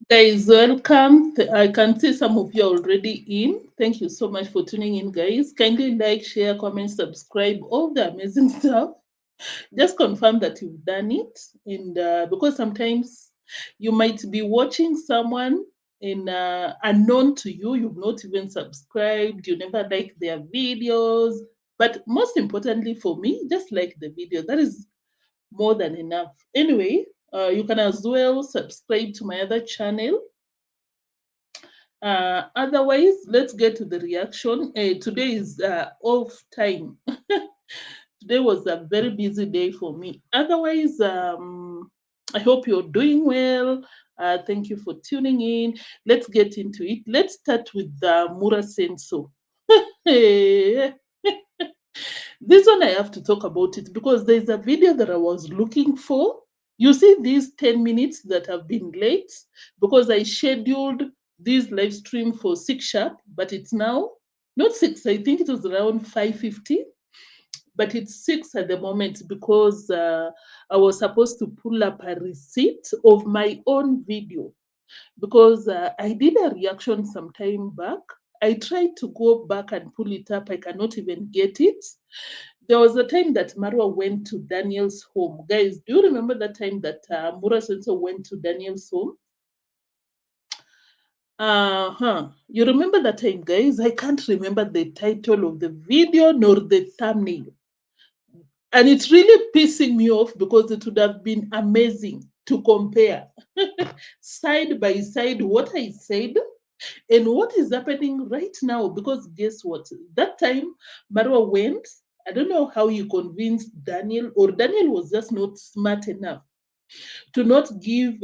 Guys, welcome. I can see some of you are already in. Thank you so much for tuning in, guys. Kindly like, share, comment, subscribe, all the amazing stuff. Just confirm that you've done it. And because sometimes you might be watching someone in unknown to you, you've not even subscribed, you never like their videos. But most importantly for me, just like the video. That is more than enough. Anyway, you can as well subscribe to my other channel. Otherwise, let's get to the reaction. Today is off time. Today was a very busy day for me. Otherwise, I hope you're doing well. Thank you for tuning in. Let's get into it. Let's start with Mura Senso. This one I have to talk about it because there's a video that I was looking for. You see these 10 minutes that have been late because I scheduled this live stream for 6 sharp, but it's now not 6. I think it was around 5:50, but it's 6 at the moment because I was supposed to pull up a receipt of my own video because I did a reaction some time back. I tried to go back and pull it up. I cannot even get it. There was a time that Marwa went to Daniel's home. Guys, do you remember that time that Mura Senso went to Daniel's home? You remember that time, guys? I can't remember the title of the video nor the thumbnail. And it's really pissing me off because it would have been amazing to compare side by side what I said and what is happening right now. Because guess what? That time Marwa went, I don't know how he convinced Daniel, or Daniel was just not smart enough to not give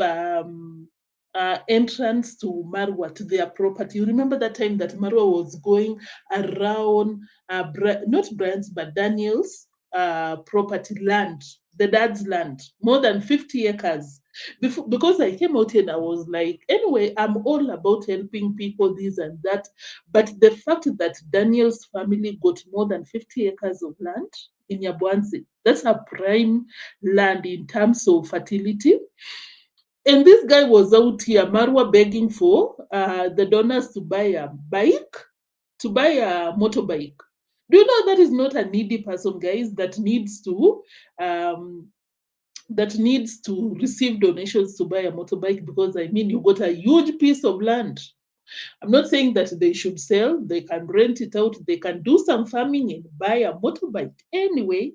entrance to Marwa to their property. You remember that time that Marwa was going around, not Brian's, but Daniel's property land, the dad's land, more than 50 acres. Because I came out and I was like, anyway, I'm all about helping people, this and that. But the fact that Daniel's family got more than 50 acres of land in Nyabohanse, that's a prime land in terms of fertility. And this guy was out here, Marwa, begging for the donors to buy a bike, to buy a motorbike. Do you know that is not a needy person, guys, um, that needs to receive donations to buy a motorbike? Because I mean, you got a huge piece of land. I'm not saying that they should sell, they can rent it out, they can do some farming and buy a motorbike. Anyway,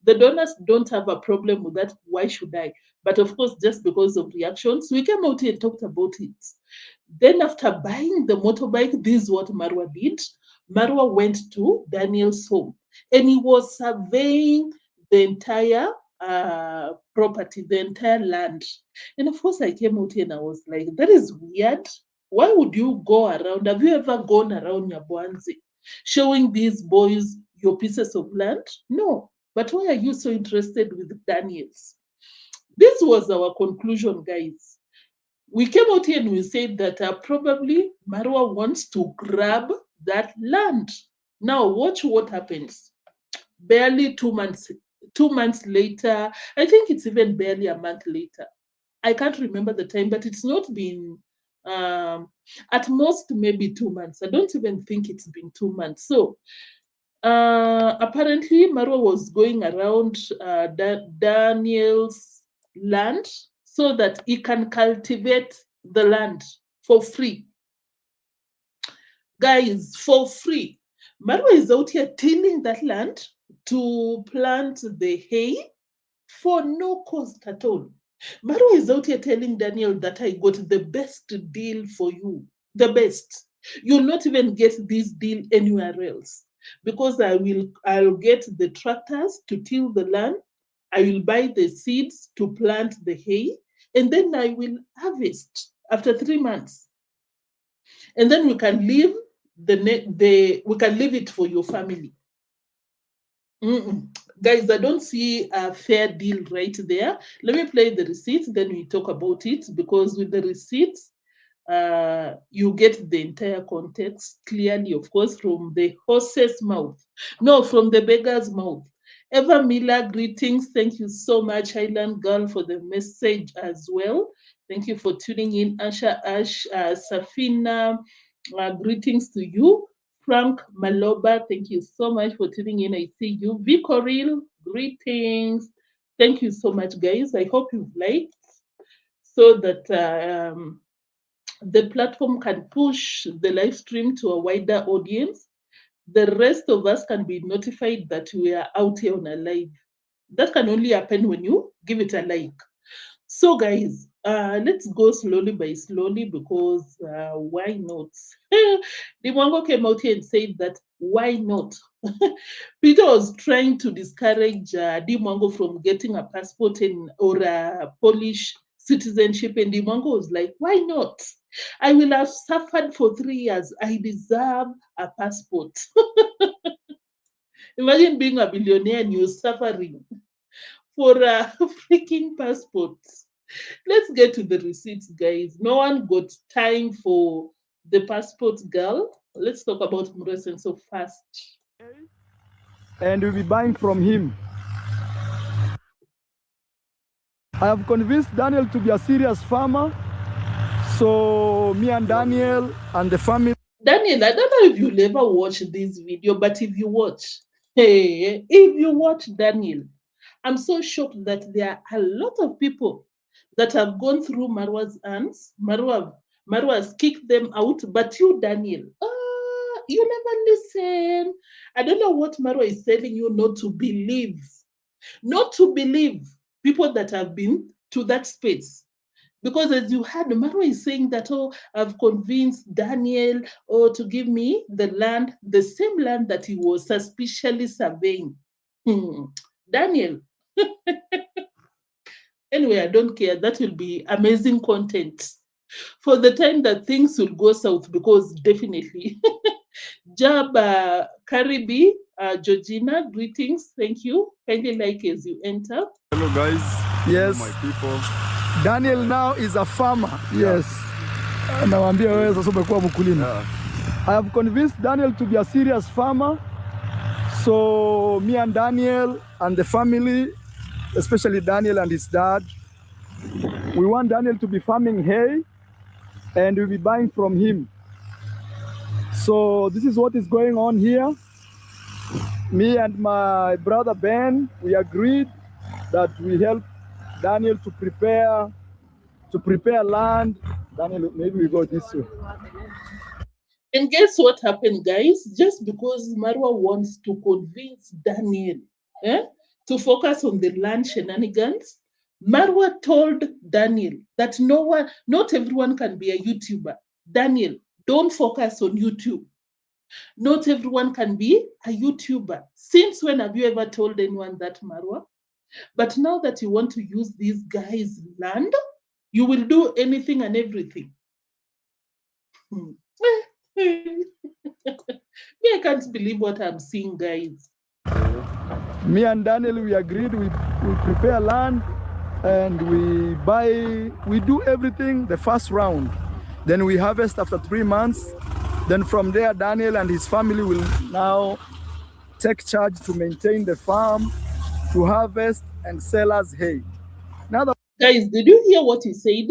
the donors don't have a problem with that. Why should I? But of course, just because of reactions, we came out here and talked about it. Then, after buying the motorbike, this is what Marwa did. Marwa went to Daniel's home and he was surveying the entire property, the entire land. And of course, I came out here and I was like, that is weird. Why would you go around? Have you ever gone around Nyabohanse showing these boys your pieces of land? No. But why are you so interested with Daniels? This was our conclusion, guys. We came out here and we said that probably Marwa wants to grab that land. Now, watch what happens. Barely 2 months, 2 months later, I think it's even barely a month later. I can't remember the time, but it's not been um, at most maybe 2 months. I don't even think it's been 2 months. So apparently, Marwa was going around Daniel's land so that he can cultivate the land for free. Guys, for free. Marwa is out here tilling that land to plant the hay for no cost at all. Marwa is out here telling Daniel that I got the best deal for you. The best. You'll not even get this deal anywhere else. Because I'll get the tractors to till the land. I will buy the seeds to plant the hay, and then I will harvest after 3 months. And then we can leave we can leave it for your family. Mm-mm. Guys, I don't see a fair deal right there. Let me play the receipts, then we talk about it, because with the receipts, you get the entire context clearly, of course, from the horse's mouth. No, from the beggar's mouth. Eva Miller, greetings. Thank you so much, Highland Girl, for the message as well. Thank you for tuning in. Asha, Ash, Safina, greetings to you. Frank Maloba, thank you so much for tuning in. I see you. Vicoril, greetings. Thank you so much, guys. I hope you've liked so that the platform can push the live stream to a wider audience. The rest of us can be notified that we are out here on a live. That can only happen when you give it a like. So, guys, let's go slowly by slowly because why not? Deemwango came out here and said that why not? Peter was trying to discourage Deemwango from getting a passport or a Polish citizenship, and Deemwango was like, why not? I will have suffered for 3 years. I deserve a passport. Imagine being a billionaire and you're suffering for a freaking passport. Let's get to the receipts, guys. No one got time for the passport girl. Let's talk about Mwango'S so fast. And we'll be buying from him. I have convinced Daniel to be a serious farmer. So me and Daniel and the family. Daniel, I don't know if you'll ever watch this video, but if you watch, hey, if you watch Daniel, I'm so shocked that there are a lot of people that have gone through Marwa's hands. Marwa has kicked them out, but you, Daniel, you never listen. I don't know what Marwa is telling you not to believe. Not to believe people that have been to that space. Because as you heard, Marwa is saying that, oh, I've convinced Daniel to give me the land, the same land that he was suspiciously surveying. Daniel. Anyway, I don't care. That will be amazing content for the time that things will go south, because definitely. Jab Karibi, Georgina, greetings. Thank you. Kindly like as you enter. Hello guys. Yes. Hello, my people. Daniel now is a farmer. Yes. Nawaambia wewe sasa umekuwa mkulima. I have convinced Daniel to be a serious farmer. So me and Daniel and the family, especially Daniel and his dad, we want Daniel to be farming hay and we'll be buying from him. So this is what is going on here. Me and my brother Ben, we agreed that we help Daniel to prepare land. Daniel, maybe we go this way. And guess what happened, guys? Just because Marwa wants to convince Daniel to focus on the land shenanigans, Marwa told Daniel that not everyone can be a YouTuber. Daniel, don't focus on YouTube. Not everyone can be a YouTuber. Since when have you ever told anyone that, Marwa? But now that you want to use these guys' land, you will do anything and everything. Me, I can't believe what I'm seeing, guys. Me and Daniel, we agreed we prepare land and we do everything the first round. Then we harvest after 3 months. Then from there, Daniel and his family will now take charge to maintain the farm, to harvest and sell us hay. Now guys, did you hear what he said?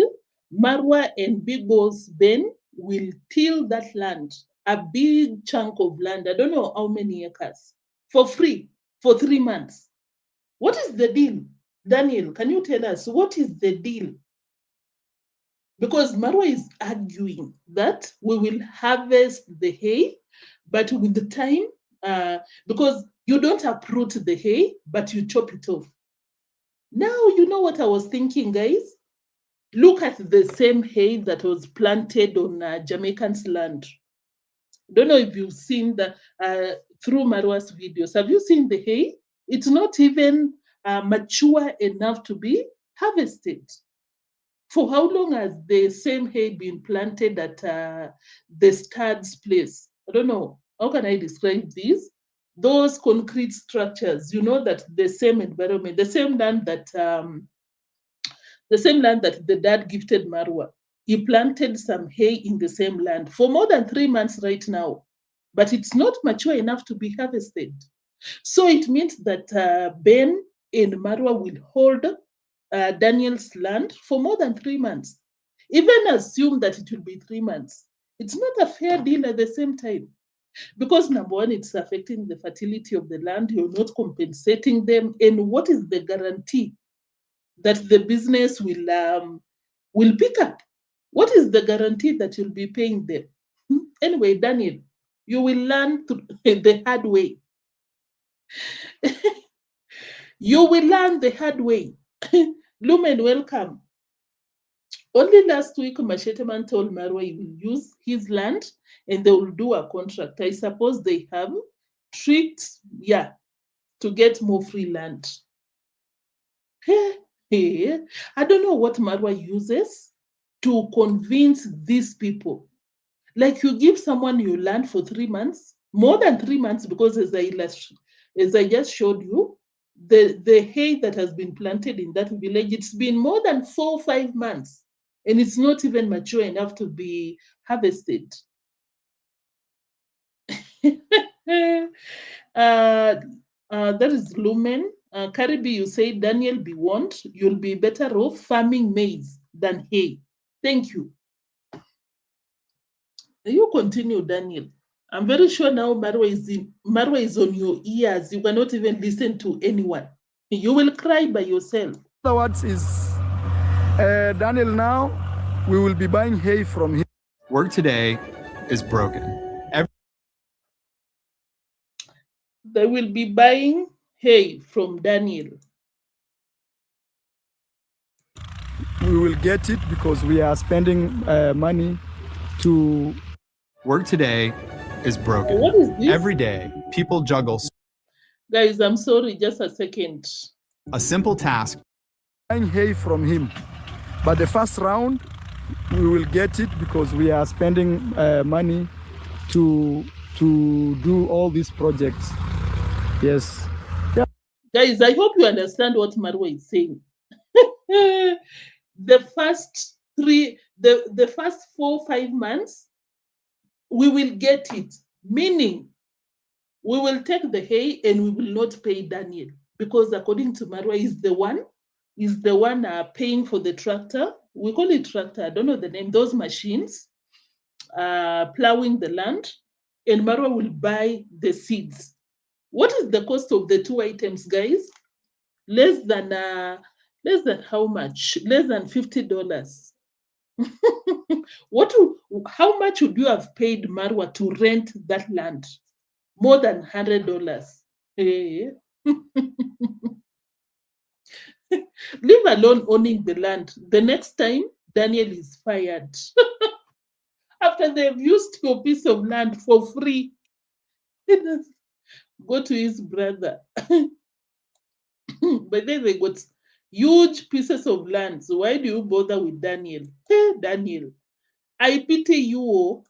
Marwa and Big Boss Ben will till that land, a big chunk of land, I don't know how many acres, for free for 3 months. What is the deal? Daniel, can you tell us what is the deal? Because Marwa is arguing that we will harvest the hay, but with the time, because you don't uproot the hay, but you chop it off. Now, you know what I was thinking, guys? Look at the same hay that was planted on Jamaican's land. Don't know if you've seen the through Marwa's videos. Have you seen the hay? It's not even mature enough to be harvested. For how long has the same hay been planted at the stud's place? I don't know. How can I describe this? Those concrete structures, you know, that the same environment, the same land that the dad gifted Marwa. He planted some hay in the same land for more than 3 months right now, but it's not mature enough to be harvested. So it means that Ben and Marwa will hold Daniel's land for more than 3 months. even assume that it will be 3 months. It's not a fair deal at the same time. Because number one, it's affecting the fertility of the land. You're not compensating them. And what is the guarantee that the business will pick up? What is the guarantee that you'll be paying them? Anyway, Daniel, you will learn the hard way. You will learn the hard way. Lumen, welcome. Only last week, Masheteman told Marwa he will use his land and they will do a contract. I suppose they have tricked, to get more free land. I don't know what Marwa uses to convince these people. Like you give someone your land for 3 months, more than 3 months, because as I just showed you, the hay that has been planted in that village, it's been more than 4 or 5 months, and it's not even mature enough to be harvested. That is Lumen. Karibi, you say, Daniel, be warned, you'll be better off farming maize than hay. Thank you. You continue, Daniel. I'm very sure now Marwa is on your ears. You cannot even listen to anyone. You will cry by yourself. Other words is, Daniel, now we will be buying hay from him. Work today is broken. They will be buying hay from Daniel. We will get it because we are spending money to... Work today is broken. What is this? Every day, people juggle. Guys, I'm sorry, just a second. A simple task. Buying hay from him. But the first round, we will get it because we are spending money to do all these projects. Yes. Yeah. Guys, I hope you understand what Marwa is saying. The first 4 or 5 months, we will get it. Meaning, we will take the hay and we will not pay Daniel. Because according to Marwa, is the one paying for the tractor. We call it tractor, I don't know the name, those machines plowing the land, and Marwa will buy the seeds. What is the cost of the 2 items, guys? Less than how much? Less than $50. How much would you have paid Marwa to rent that land? More than $100. Leave alone owning the land. The next time, Daniel is fired. After they've used your piece of land for free. Go to his brother. But then they got huge pieces of land. So why do you bother with Daniel? Hey, Daniel, I pity you.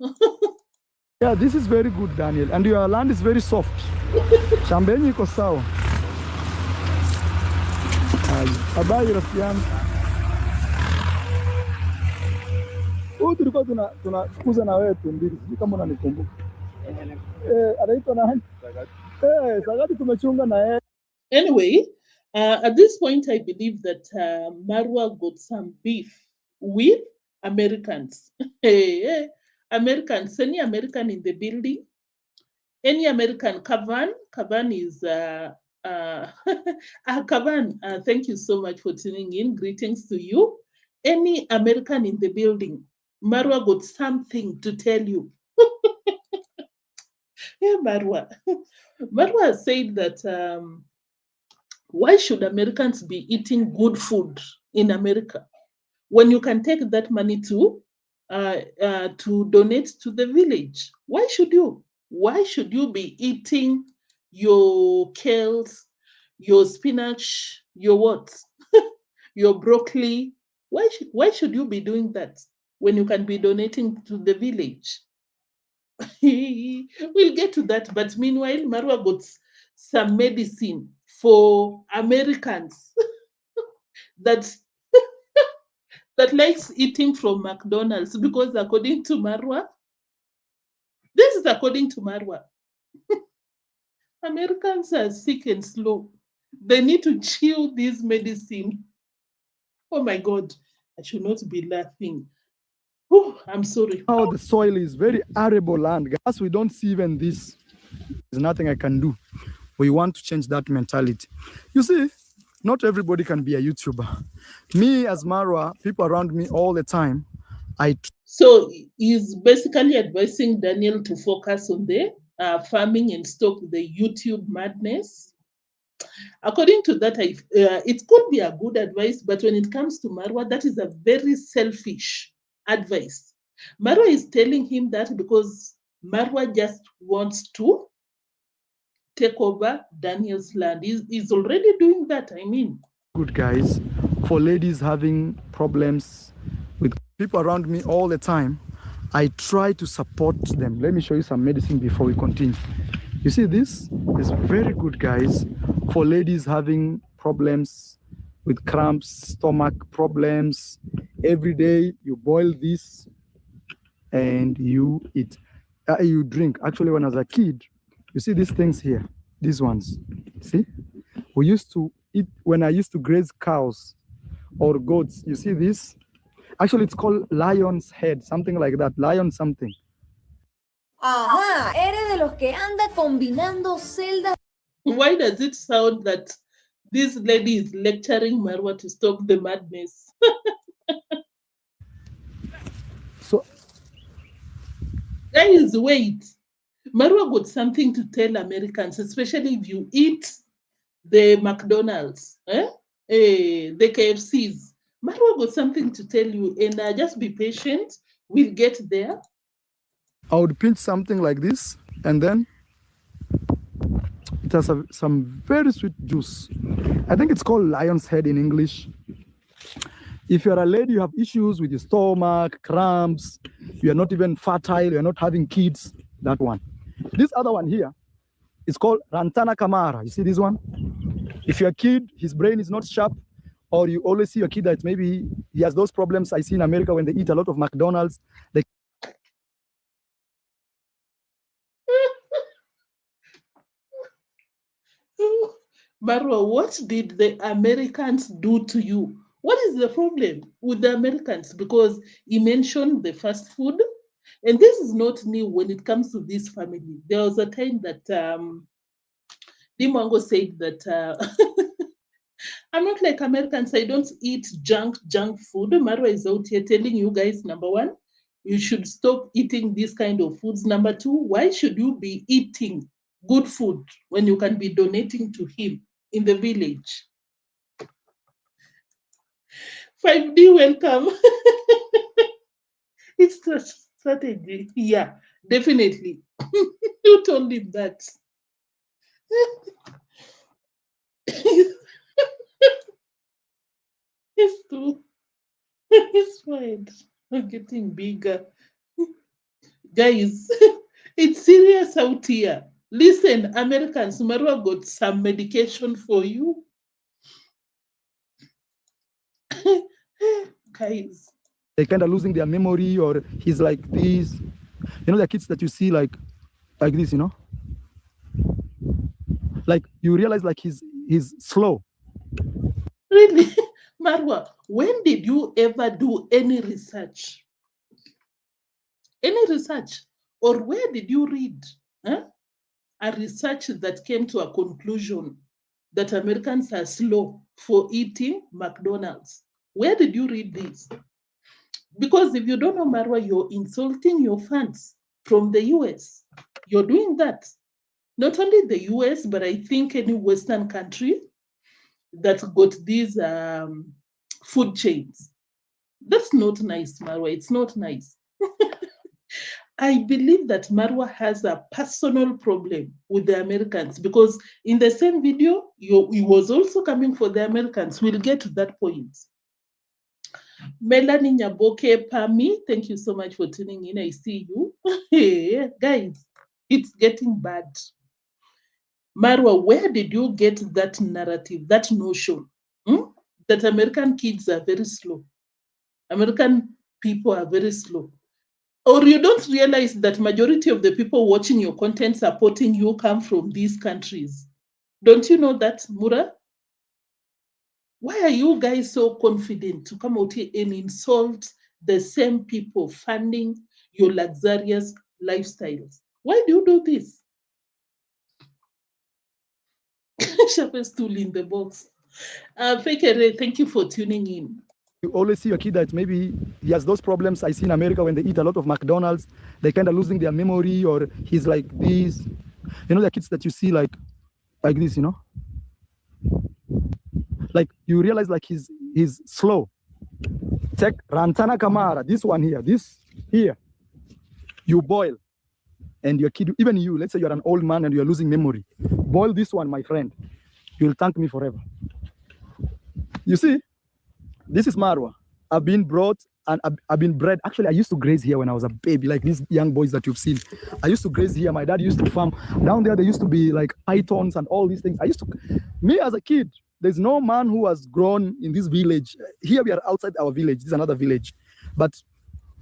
Yeah, this is very good, Daniel. And your land is very soft. Shambeni iko sawa. Habari rafiki yangu. Tulikuwa tunakuza na wewe tumbili. Sijui kama unanikumbuka. Anaitwa nani? Sagati tumechunga na yeye. Anyway, at this point, I believe that Marwa got some beef with Americans. Americans, any American in the building? Any American? Kavan is Kavan. Thank you so much for tuning in. Greetings to you. Any American in the building? Marwa got something to tell you. Yeah, Marwa. Marwa said that why should Americans be eating good food in America when you can take that money to donate to the village? Why should you? Why should you be eating your kales, your spinach, your what, your broccoli? Why should you be doing that when you can be donating to the village? We'll get to that. But meanwhile, Marwa got some medicine for Americans that likes eating from McDonald's, because according to Marwa, this is according to Marwa, Americans are sick and slow. They need to chew this medicine. Oh my God, I should not be laughing. Oh, I'm sorry. Now the soil is very arable land. As we don't see even this, there's nothing I can do. We want to change that mentality. You see, not everybody can be a YouTuber. Me as Marwa, people around me all the time, So he's basically advising Daniel to focus on the farming and stop the YouTube madness. According to that, it could be a good advice, but when it comes to Marwa, that is a very selfish advice. Marwa is telling him that because Marwa just wants to take over Daniel's land. He's already doing that, I mean. Good guys, for ladies having problems with people around me all the time, I try to support them. Let me show you some medicine before we continue. You see, this is very good, guys, for ladies having problems with cramps, stomach problems. Every day you boil this and you eat, you drink. Actually, when I was a kid, you see these things here, these ones, see? We used to eat, when I used to graze cows or goats, you see this? Actually, it's called lion's head, something like that, lion something. Ajá, eres de los que anda combinando celdas. Why does it sound that this lady is lecturing Marwa to stop the madness? So, guys, wait. Marwa got something to tell Americans, especially if you eat the McDonald's, the KFCs. Marwa got something to tell you, and just be patient. We'll get there. I would pinch something like this, and then it has some very sweet juice. I think it's called lion's head in English. If you're a lady, you have issues with your stomach, cramps, you're not even fertile, you're not having kids, that one. This other one here is called Rantana Kamara. You see this one? If your kid, his brain is not sharp, or you always see your kid that maybe he has those problems I see in America when they eat a lot of McDonald's. They Marwa, what did the Americans do to you? What is the problem with the Americans? Because he mentioned the fast food, and this is not new when it comes to this family. There was a time that Deemwango said that I'm not like Americans. I don't eat junk food. Marwa is out here telling you guys, number one, you should stop eating this kind of foods. Number two, why should you be eating good food when you can be donating to him in the village? 5D, welcome. It's a strategy. Yeah, definitely. You told him that. It's true. It's fine. I'm getting bigger. Guys, it's serious out here. Listen, Americans, Marwa got some medication for you. Guys. They're kind of losing their memory, or he's like this. You know, the kids that you see like this, you know? Like you realize like he's slow. Really? Marwa, when did you ever do any research? Any research? Or where did you read a research that came to a conclusion that Americans are slow for eating McDonald's? Where did you read this? Because if you don't know, Marwa, you're insulting your fans from the US. You're doing that. Not only the US, but I think any Western country that got these food chains. That's not nice, Marwa. It's not nice. I believe that Marwa has a personal problem with the Americans, because in the same video, he was also coming for the Americans. We'll get to that point. Melanie Nyaboke Pami, thank you so much for tuning in. I see you. Hey, guys, it's getting bad. Marwa, where did you get that narrative, that notion, that American kids are very slow? American people are very slow. Or you don't realize that majority of the people watching your content supporting you come from these countries. Don't you know that, Mura? Why are you guys so confident to come out here and insult the same people funding your luxurious lifestyles. Why do you do this? Sharpest tool in the box. Fekere, thank you for tuning in. You always see a kid that maybe he has those problems I see in America when they eat a lot of McDonald's, they kind of losing their memory, or he's like this. You know, the kids that you see like this, you know? Like you realize like he's slow. Take Rantana Kamara, this one here, this here. You boil, and your kid, even you, let's say you're an old man and you're losing memory. Boil this one, my friend. You'll thank me forever. You see? This is Marwa. I've been brought and I've been bred. Actually, I used to graze here when I was a baby, like these young boys that you've seen. I used to graze here. My dad used to farm. Down there, there used to be like pythons and all these things. Me as a kid, there's no man who has grown in this village. Here we are outside our village. This is another village. But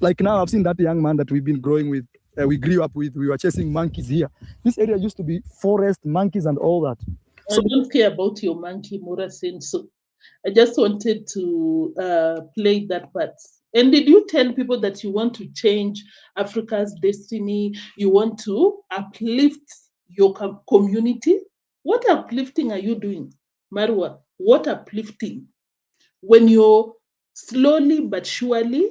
like now, I've seen that young man that we've been growing with. We grew up with. We were chasing monkeys here. This area used to be forest, monkeys and all that. So, I don't care about your monkey, Morasin. So I just wanted to play that part. And did you tell people that you want to change Africa's destiny? You want to uplift your community? What uplifting are you doing, Marwa? What uplifting? When you're slowly but surely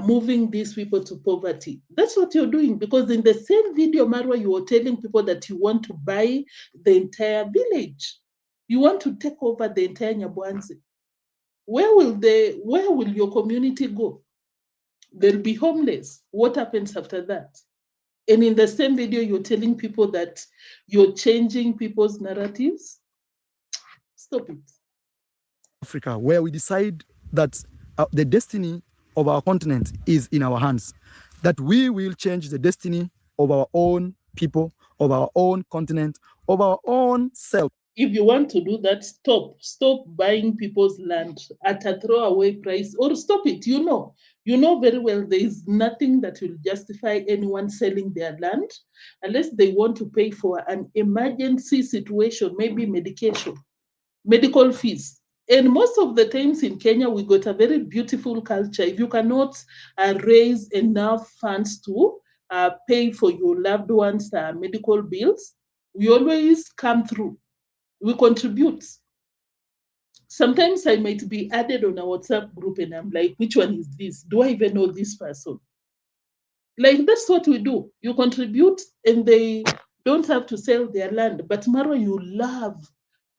moving these people to poverty. That's what you're doing. Because in the same video, Marwa, you were telling people that you want to buy the entire village. You want to take over the entire Nyabohanse. Where will your community go? They'll be homeless. What happens after that? And in the same video, you're telling people that you're changing people's narratives. Stop it. Africa, where we decide that the destiny of our continent is in our hands, that we will change the destiny of our own people, of our own continent, of our own self. If you want to do that, stop buying people's land at a throwaway price, or stop it. You know very well there is nothing that will justify anyone selling their land unless they want to pay for an emergency situation, maybe medical fees. And most of the times in Kenya, we got a very beautiful culture. If you cannot raise enough funds to pay for your loved ones' medical bills, we always come through. We contribute. Sometimes I might be added on a WhatsApp group and I'm like, which one is this? Do I even know this person? Like, that's what we do. You contribute and they don't have to sell their land. But Marwa, you love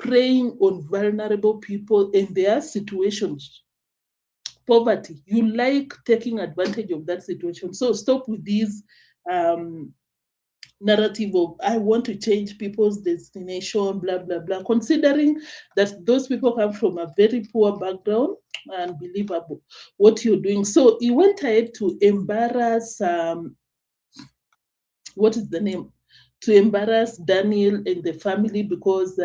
preying on vulnerable people in their situations. Poverty. You like taking advantage of that situation. So stop with these narrative of I want to change people's destination, blah, blah, blah, considering that those people come from a very poor background. Unbelievable what you're doing. So he went ahead to embarrass, what is the name? To embarrass Daniel and the family because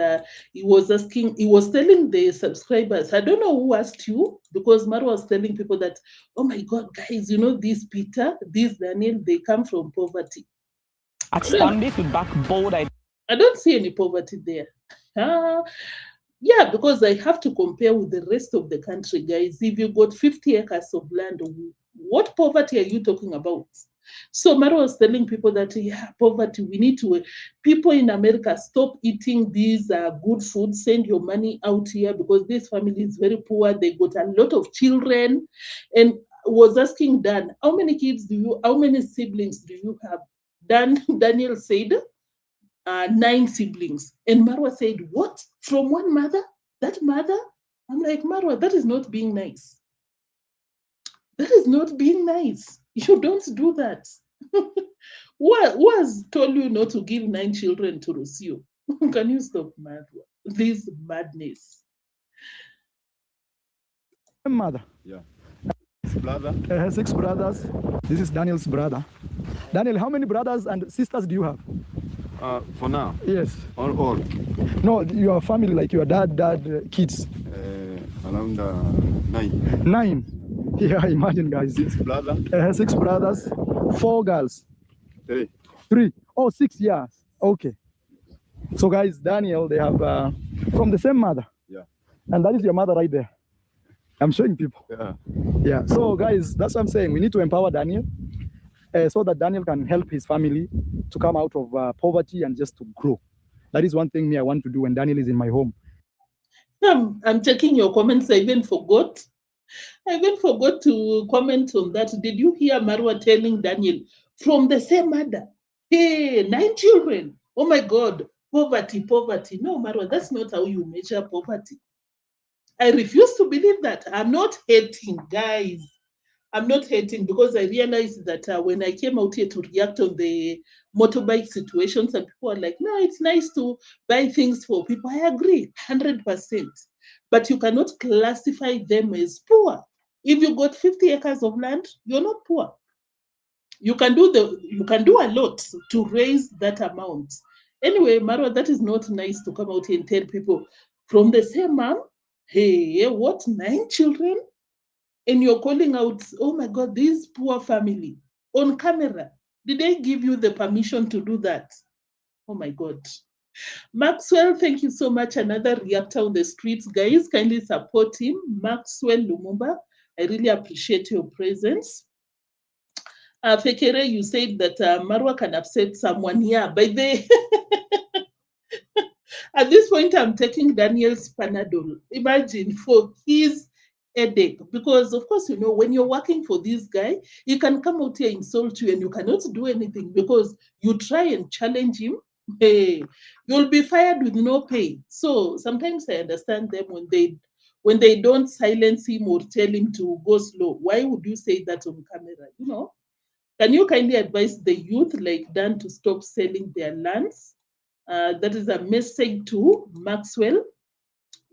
he was telling the subscribers, I don't know who asked you, because Marwa was telling people that, oh my God, guys, you know, this Peter, this Daniel, they come from poverty. At Stanbic with backboard, I don't see any poverty there. Yeah, because I have to compare with the rest of the country, guys. If you got 50 acres of land, what poverty are you talking about? So Marwa was telling people that, yeah, poverty, we need to, people in America, stop eating these good food, send your money out here because this family is very poor. They got a lot of children. And was asking Dan, how many siblings do you have? Daniel said 9 siblings. And Marwa said, what? From one mother? That mother? I'm like, Marwa, that is not being nice. That is not being nice. You don't do that. Who has told you not to give 9 children to Rusio? Can you stop, Marwa? This madness. Mother. Yeah. 6 brothers. 6 brothers. This is Daniel's brother. Daniel, how many brothers and sisters do you have? For now? Yes. All. No, your family, like your dad, kids. Around 9. 9. Yeah, imagine, guys. 6 brothers. 6 brothers. 4 girls. 3. 3. Oh, 6 years. Okay. So, guys, Daniel, they have from the same mother. Yeah. And that is your mother right there. I'm showing people. Yeah. Yeah. So guys, that's what I'm saying. We need to empower Daniel so that Daniel can help his family to come out of poverty and just to grow. That is one thing me I want to do when Daniel is in my home. I'm checking your comments. I even forgot to comment on that. Did you hear Marwa telling Daniel from the same mother? Hey, 9 children. Oh my God, poverty. No, Marwa, that's not how you measure poverty. I refuse to believe that. I'm not hating, guys. I'm not hating because I realized that when I came out here to react on the motorbike situation, some people are like, no, it's nice to buy things for people. I agree, 100%. But you cannot classify them as poor. If you got 50 acres of land, you're not poor. You can do a lot to raise that amount. Anyway, Marwa, that is not nice to come out here and tell people from the same mom, hey, what, 9 children? And you're calling out, oh my God, this poor family on camera. Did they give you the permission to do that? Oh my God. Maxwell, thank you so much. Another reactor on the streets. Guys, kindly support him. Maxwell Lumumba, I really appreciate your presence. Fekere, you said that Marwa can upset someone here. By the at this point, I'm taking Daniel's Panadol. Imagine for his headache, because of course, you know, when you're working for this guy, he can come out here, insult you, and you cannot do anything because you try and challenge him. Hey, you'll be fired with no pay. So sometimes I understand them when they don't silence him or tell him to go slow. Why would you say that on camera? You know, can you kindly advise the youth like Dan to stop selling their lands? That is a message to Maxwell.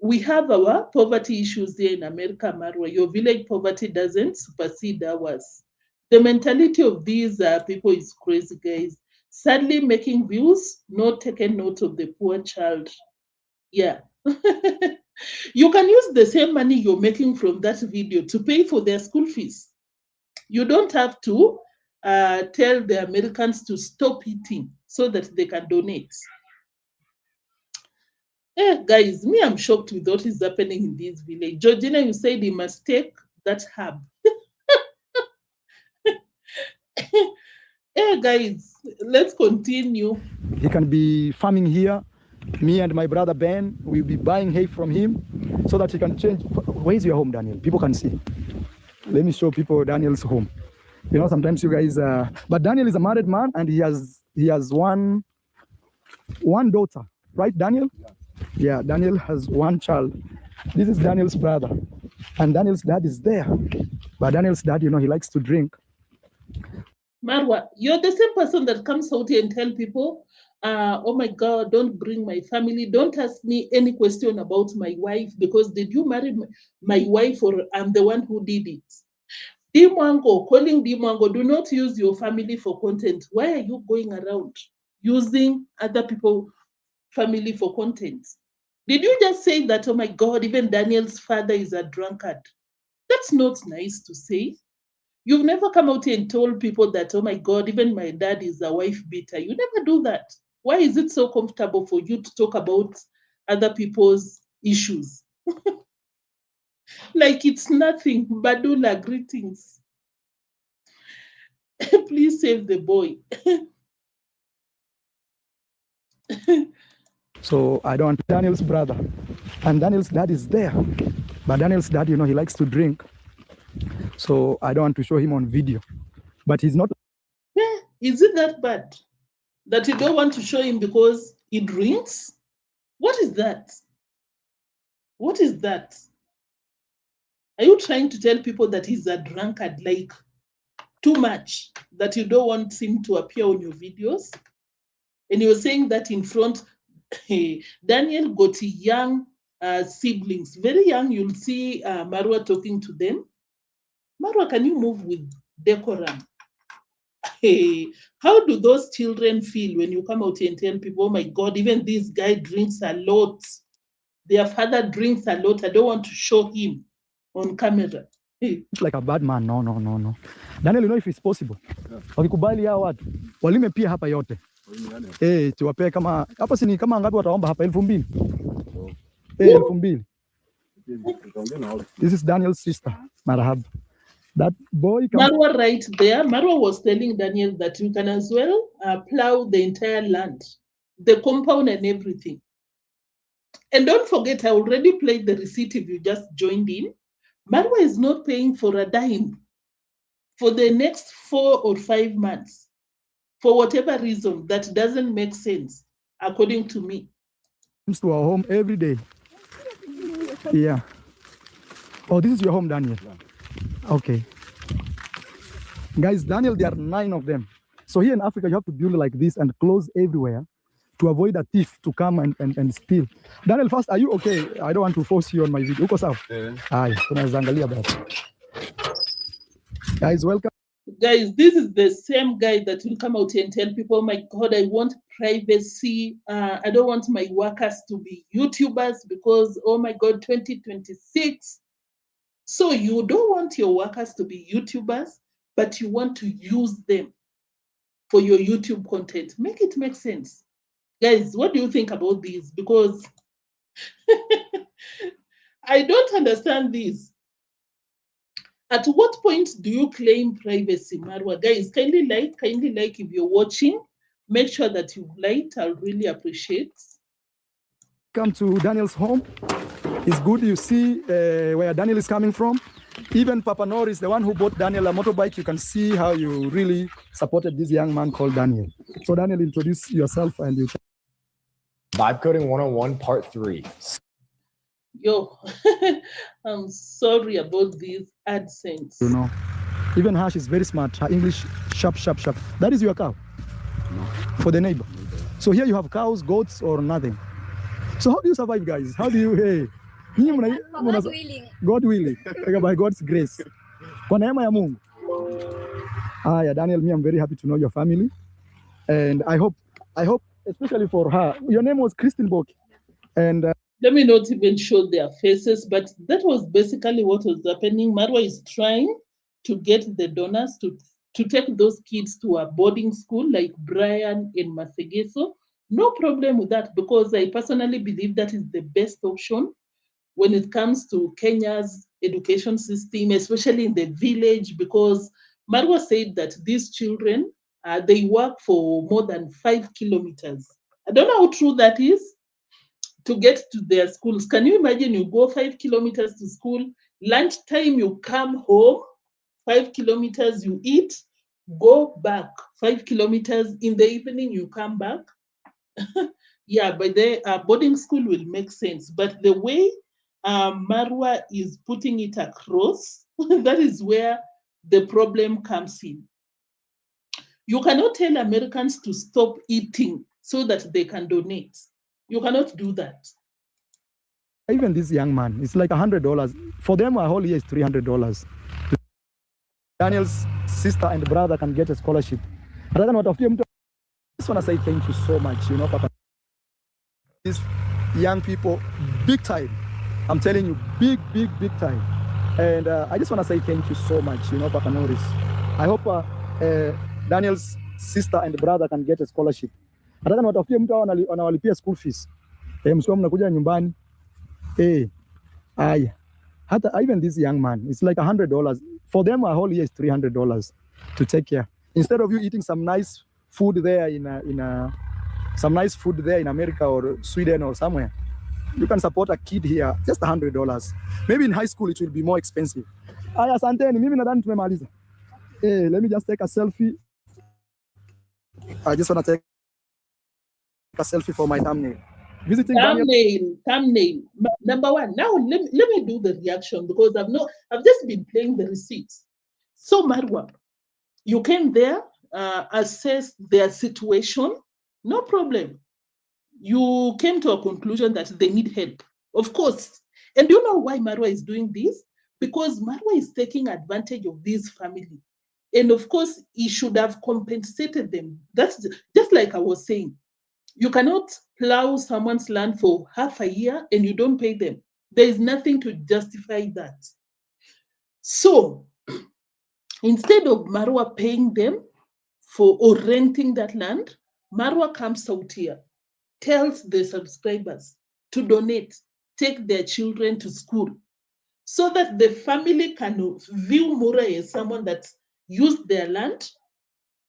We have our poverty issues here in America, Marwa. Your village poverty doesn't supersede ours. The mentality of these people is crazy, guys. Sadly, making views, not taking note of the poor child. Yeah. You can use the same money you're making from that video to pay for their school fees. You don't have to tell the Americans to stop eating so that they can donate. Guys, me, I'm shocked with what is happening in this village. Georgina, you said he must take that herb. Guys, let's continue. He can be farming here. Me and my brother Ben, we'll be buying hay from him so that he can change. Where's your home, Daniel? People can see. Let me show people Daniel's home. You know, sometimes you guys, but Daniel is a married man and he has one daughter, right, Daniel? Yeah, Daniel has one child. This is Daniel's brother, and Daniel's dad is there. But Daniel's dad, you know, he likes to drink. Marwa, you're the same person that comes out here and tell people, oh my God, don't bring my family. Don't ask me any question about my wife because did you marry my wife or I'm the one who did it? Deemwango, calling Deemwango, do not use your family for content. Why are you going around using other people's family for content? Did you just say that, oh my God, even Daniel's father is a drunkard? That's not nice to say. You've never come out here and told people that, oh my God, even my dad is a wife beater. You never do that. Why is it so comfortable for you to talk about other people's issues? Like it's nothing. Badula, greetings. Please save the boy. So I don't want Daniel's brother. And Daniel's dad is there. But Daniel's dad, you know, he likes to drink. So I don't want to show him on video. But he's not. Yeah, is it that bad? That you don't want to show him because he drinks? What is that? What is that? Are you trying to tell people that he's a drunkard, like too much, that you don't want him to appear on your videos? And you're saying that in front, Daniel got young siblings, very young. You'll see Marwa talking to them. Marwa, can you move with decorum? Hey, how do those children feel when you come out here and tell people, oh my God, even this guy drinks a lot. Their father drinks a lot. I don't want to show him on camera. Hey. Like a bad man. No. Daniel, you know if it's possible. Wakikubali hao watu, walime pia hapa yote. Tuwapee kama, hapa sini kama ngapi wataomba hapa 2,000? 2,000. This is Daniel's sister, Marahab. That boy comes. Marwa right there. Marwa was telling Daniel that you can as well plow the entire land, the compound and everything. And don't forget, I already played the receipt if you just joined in. Marwa is not paying for a dime for the next 4 or 5 months. For whatever reason, that doesn't make sense, according to me. Comes to our home every day. Yeah. Oh, this is your home, Daniel. Okay. Guys, Daniel, there are 9 of them. So here in Africa, you have to build like this and close everywhere to avoid a thief to come and steal. Daniel, first, are you okay? I don't want to force you on my video. Uko sawa? Aye, tunazangalia basi. Guys, welcome. Guys, this is the same guy that will come out here and tell people, oh my God, I want privacy. I don't want my workers to be YouTubers because, oh my God, 2026. So you don't want your workers to be YouTubers, but you want to use them for your YouTube content. Make it make sense. Guys, what do you think about this? Because I don't understand this. At what point do you claim privacy, Marwa? Guys, kindly like if you're watching. Make sure that you've liked. I'll really appreciate. Come to Daniel's home. It's good you see where Daniel is coming from. Even Papa Norris, the one who bought Daniel a motorbike, you can see how you really supported this young man called Daniel. So Daniel, introduce yourself and you. Vibe Coding 101 Part 3. Yo, I'm sorry about these AdSense. You know, even her, she's very smart. Her English, sharp. That is your cow? No. For the neighbor. So here you have cows, goats, or nothing. So how do you survive, guys? How do you, hey? God willing. God willing. By God's grace. Kwa neema ya Mungu. Yeah, Daniel, me, I'm very happy to know your family. And I hope, especially for her, your name was Christine Boki. And let me not even show their faces, but that was basically what was happening. Marwa is trying to get the donors to take those kids to a boarding school like Brian in Masegeso. No problem with that, because I personally believe that is the best option when it comes to Kenya's education system, especially in the village, because Marwa said that these children, they work for more than 5 kilometers. I don't know how true that is, to get to their schools. Can you imagine you go 5 kilometers to school, lunchtime you come home, 5 kilometers you eat, go back 5 kilometers, in the evening you come back? Yeah, but the boarding school will make sense. But the way Marwa is putting it across, that is where the problem comes in. You cannot tell Americans to stop eating so that they can donate. You cannot do that. even this young man, it's like $100. For them, a whole year is $300. Daniel's sister and brother can get a scholarship. I just want to say thank you so much, you know, Papa. These young people, big time. I'm telling you, big time. And I just want to say thank you so much, you know, Papa Norris. I hope Daniel's sister and brother can get a scholarship. Hata kama watafutie mtu anawalipia school fees. Msikuwa mnakuja nyumbani. Hata even this young man, it's like $100. For them, a whole year is $300 to take care. Instead of you eating some nice food there some nice food there in America or Sweden or somewhere, you can support a kid here, just $100. Maybe in high school it will be more expensive. Asanteni, mimi nadhani tumemaliza. Let me just take a selfie. I just want to take a selfie for my thumbnail. Visiting thumbnail. Number one. Now let me do the reaction, because I've just been playing the receipts. So Marwa, you came there, assess their situation, no problem. You came to a conclusion that they need help, of course. And do you know why Marwa is doing this? Because Marwa is taking advantage of this family. And of course, he should have compensated them. That's just like I was saying. You cannot plow someone's land for half a year and you don't pay them. There is nothing to justify that. So instead of Marwa paying them or renting that land, Marwa comes out here, tells the subscribers to donate take their children to school so that the family can view Mura as someone that used their land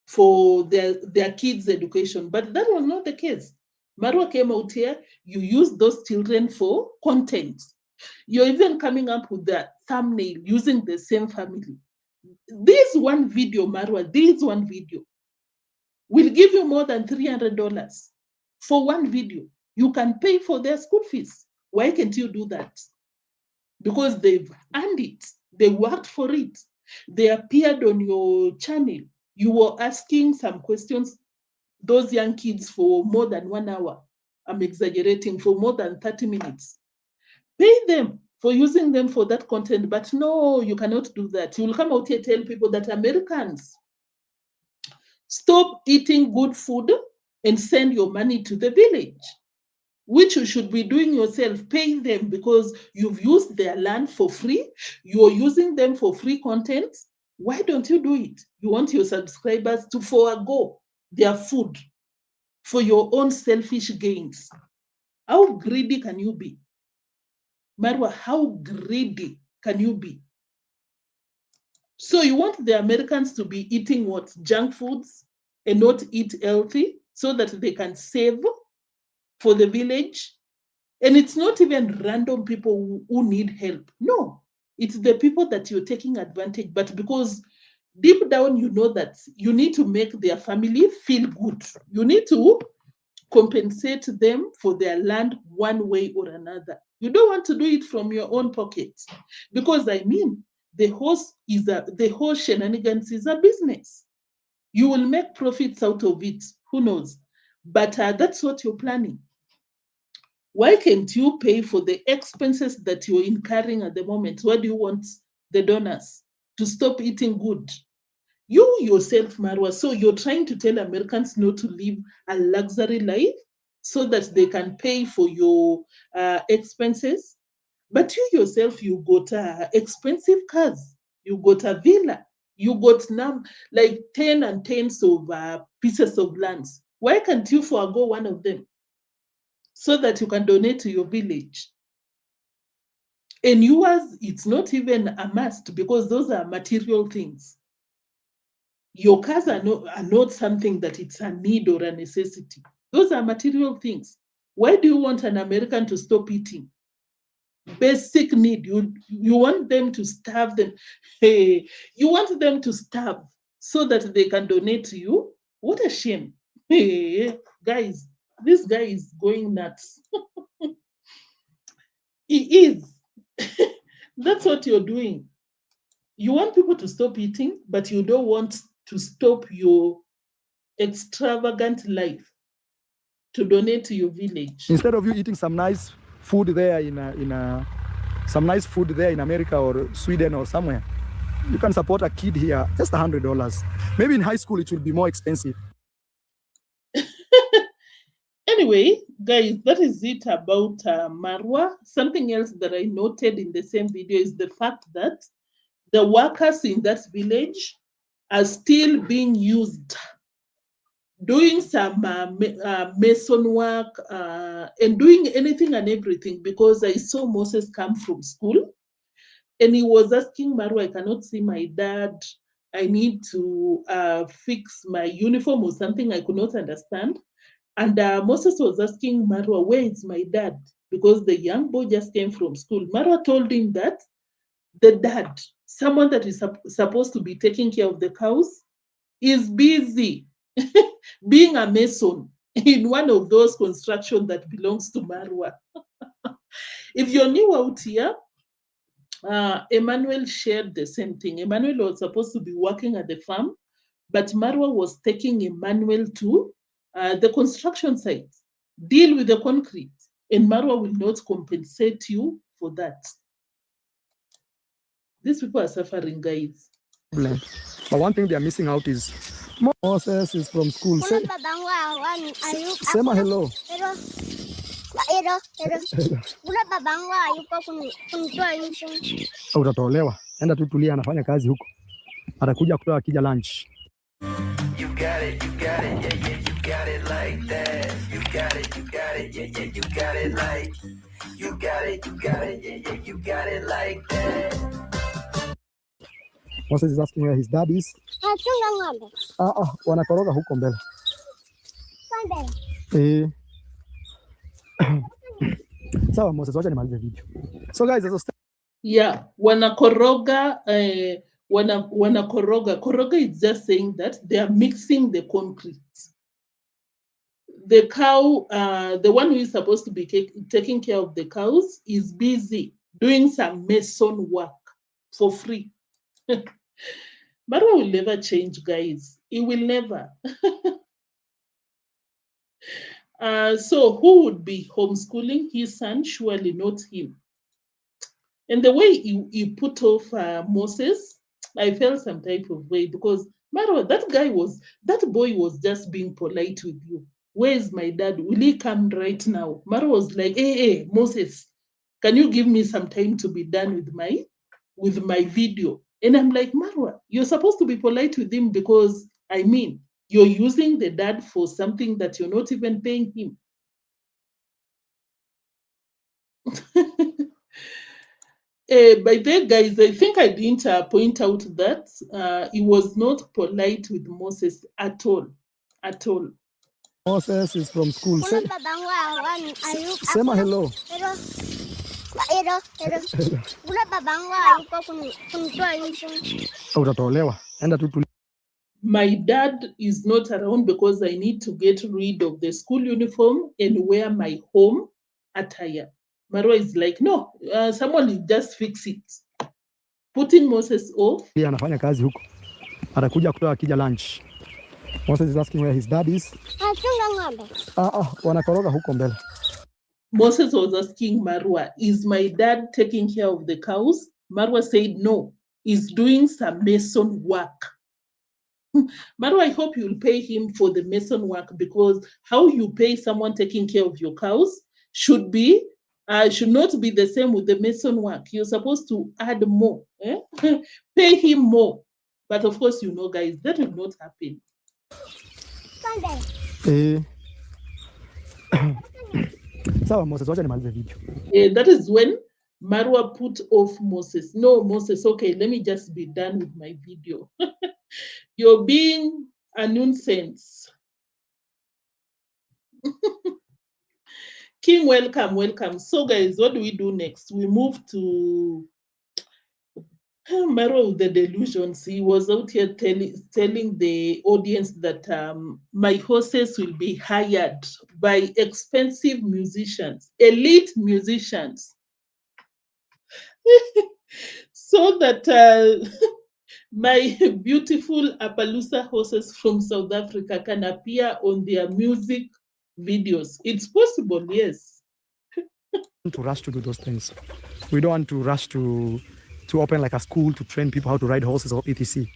for their kids' education. But that was not the case. Marwa came out here, you use those children for content. You're even coming up with the thumbnail using the same family. This one video, Marwa, this one video will give you more than $300 for one video. You can pay for their school fees. Why can't you do that? Because they've earned it. They worked for it. They appeared on your channel. You were asking some questions, those young kids, for more than 1 hour. I'm exaggerating, for more than 30 minutes. Pay them for using them for that content. But no, you cannot do that. You will come out here and tell people that Americans, stop eating good food and send your money to the village, which you should be doing yourself. Pay them because you've used their land for free. You're using them for free content. Why don't you do it? You want your subscribers to forego their food for your own selfish gains. How greedy can you be? Marwa, how greedy can you be? So you want the Americans to be eating what? Junk foods and not eat healthy so that they can save for the village? And it's not even random people who need help. No, it's the people that you're taking advantage. But because deep down, you know that you need to make their family feel good. You need to compensate them for their land one way or another. You don't want to do it from your own pocket. Because I mean, the whole shenanigans is a business. You will make profits out of it. Who knows? But that's what you're planning. Why can't you pay for the expenses that you're incurring at the moment? Why do you want the donors to stop eating good? You yourself, Marwa, so you're trying to tell Americans not to live a luxury life so that they can pay for your expenses. But you yourself, you got expensive cars. You got a villa. You got like 10 and 10s of pieces of lands. Why can't you forego one of them so that you can donate to your village? And yours, it's not even a must because those are material things. Your cars are not something that it's a need or a necessity. Those are material things. Why do you want an American to stop eating? Basic need. You want them to starve them. Hey, you want them to starve so that they can donate to you? What a shame. Hey, guys, this guy is going nuts. He is. That's what you're doing. You want people to stop eating, but you don't want to stop your extravagant life to donate to your village. Instead of you eating some nice food there in America or Sweden or somewhere, you can support a kid here, just $100. Maybe in high school it will be more expensive. Anyway, guys, that is it about Marwa. Something else that I noted in the same video is the fact that the workers in that village are still being used, doing some mason work and doing anything and everything, because I saw Moses come from school and he was asking Marwa, I cannot see my dad. I need to fix my uniform or something. I could not understand. And Moses was asking Marwa, where is my dad? Because the young boy just came from school. Marwa told him that the dad, someone that is supposed to be taking care of the cows, is busy being a mason in one of those constructions that belongs to Marwa. If you're new out here, Emmanuel shared the same thing. Emmanuel was supposed to be working at the farm, but Marwa was taking Emmanuel to the construction site, deal with the concrete, and Marwa will not compensate you for that. These people are suffering, guys. But one thing they are missing out is Moses is from school. Say, Sema hello. Utatolewa. Enda tu tulia, anafanya kazi huko. Atakuja kutoa akija lunch. You got it, yeah, you got it like that. You got it, yeah, you got it like. You got it, yeah, you got it like that. Moses is asking where his dad is. Wanakoroga huko mbele. Sawa Moses, wacha nimalize video. So guys, as a Yeah, wanakoroga, wanakoroga. Koroga is just saying that they are mixing the concrete. The cow, the one who is supposed to be taking care of the cows, is busy doing some mason work for free. Marwa will never change, guys. He will never. So who would be homeschooling his son? Surely not him. And the way he put off Moses, I felt some type of way, because Marwa, that boy was just being polite with you. Where is my dad? Will he come right now? Marwa was like, hey, Moses, can you give me some time to be done with my video? And I'm like, Marwa, you're supposed to be polite with him, because I mean, you're using the dad for something that you're not even paying him. By the guys, I think I didn't point out that he was not polite with Moses at all. At all. Moses is from school. Sema hello. Utatolewa. Enda tu. My dad is not around because I need to get rid of the school uniform and wear my home attire. Marwa is like, no, someone will just fix it. Putting Moses off. Yeye anafanya kazi huko. Atakuja kutoa akija lunch. Moses is asking where his dad is. Wanakoroga huko mbele. Moses was asking Marwa, is my dad taking care of the cows? Marwa said, no, he's doing some mason work. Marwa, I hope you'll pay him for the mason work, because how you pay someone taking care of your cows should not be the same with the mason work. You're supposed to add more. Pay him more. But of course, you know, guys, that will not happen. Sawa Moses, wacha nimalize video. That is when Marwa put off Moses. No, Moses, okay, let me just be done with my video. You're being a nuisance. King, welcome. So guys, what do we do next? We move to Marwa with the delusions. He was out here telling the audience that my horses will be hired by expensive musicians, elite musicians, so that my beautiful Appaloosa horses from South Africa can appear on their music videos. It's possible, yes. To rush to do those things. We don't want to rush to open like a school to train people how to ride horses or etc.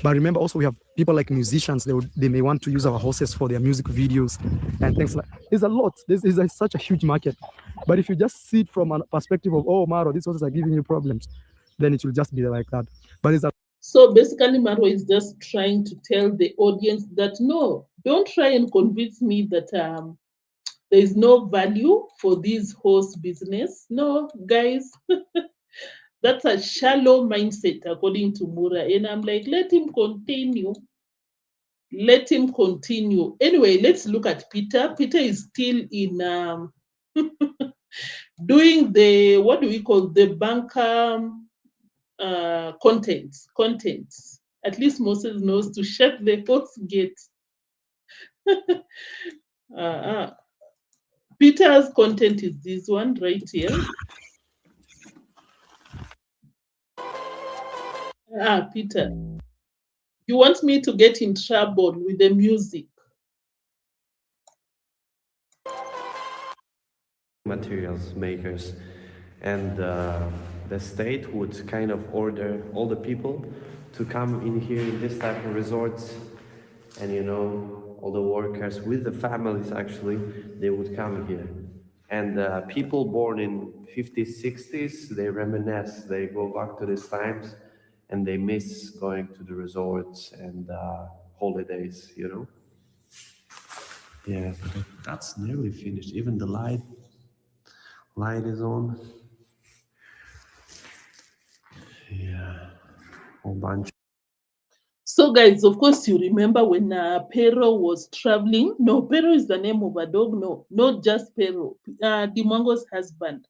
But remember also we have people like musicians. They may want to use our horses for their music videos and things like. There's a lot. This is such a huge market. But if you just see it from a perspective of, oh Maro, these horses are giving you problems, then it will just be like that. But it's a So basically, Marwa is just trying to tell the audience that no, don't try and convince me that there is no value for this horse business. No, guys, that's a shallow mindset, according to Mura. And I'm like, let him continue. Let him continue. Anyway, let's look at Peter. Peter is still in doing the, what do we call, the banker content. At least Moses knows to shut the horse gate. Peter's content is this one right here. Peter, you want me to get in trouble with the music? Materials makers, and the state would kind of order all the people to come in here in this type of resorts, and you know, all the workers with the families actually, they would come here. And people born in 50s, 60s, they reminisce, they go back to these times, and they miss going to the resorts and holidays, you know. Yeah, that's nearly finished. Even the light Light is on. Yeah, whole bunch. So, guys, of course, you remember when Pero was traveling. No, Pero is the name of a dog. No, not just Pero. Deemwango's husband.